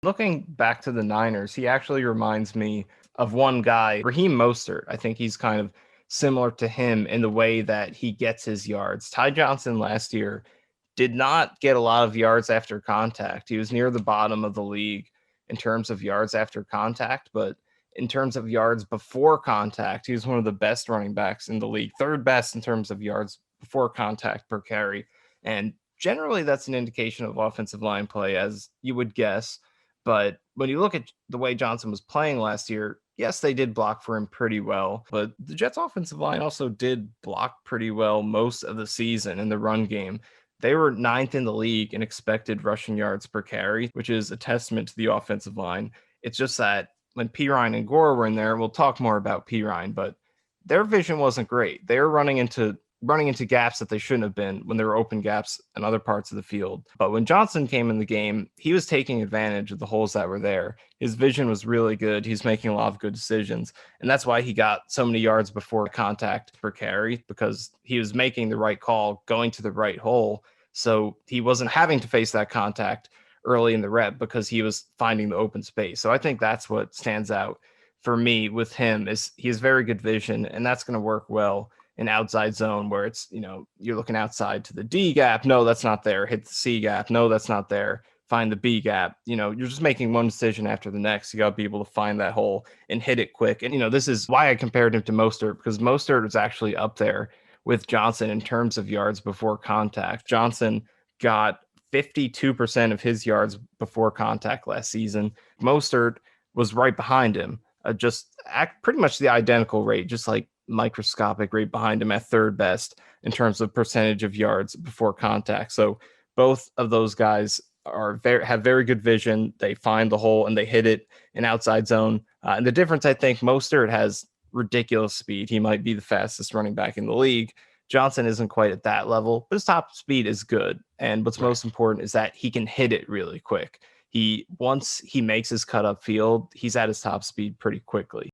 Looking back to the Niners, he actually reminds me of one guy, Raheem Mostert. I think he's kind of similar to him in the way that he gets his yards. Ty Johnson last year did not get a lot of yards after contact. He was near the bottom of the league in terms of yards after contact, but in terms of yards before contact, he was one of the best running backs in the league, third best in terms of yards before contact per carry. And generally, that's an indication of offensive line play, as you would guess. But when you look at the way Johnson was playing last year, yes, they did block for him pretty well, but the Jets offensive line also did block pretty well most of the season in the run game. They were ninth in the league in expected rushing yards per carry, which is a testament to the offensive line. It's just that when Pirine and Gore were in there, we'll talk more about Pirine, but their vision wasn't great. They were running into gaps that they shouldn't have been when there were open gaps in other parts of the field. But when Johnson came in the game, he was taking advantage of the holes that were there. His vision was really good. He's making a lot of good decisions. And that's why he got so many yards before contact per carry, because he was making the right call, going to the right hole. So he wasn't having to face that contact early in the rep because he was finding the open space. So I think that's what stands out for me with him is he has very good vision, and that's going to work well an outside zone where it's, you're looking outside to the D gap. No, that's not there. Hit the C gap. No, that's not there. Find the B gap. You're just making one decision after the next. You got to be able to find that hole and hit it quick. And, this is why I compared him to Mostert, because Mostert was actually up there with Johnson in terms of yards before contact. Johnson got 52% of his yards before contact last season. Mostert was right behind him, pretty much the identical rate, just like microscopic rate behind him at third best in terms of percentage of yards before contact. So both of those guys have very good vision. They find the hole and they hit it in outside zone. And the difference, I think, Mostert has ridiculous speed. He might be the fastest running back in the league. Johnson isn't quite at that level, but his top speed is good. And what's most important is that he can hit it really quick. Once he makes his cut up field, he's at his top speed pretty quickly.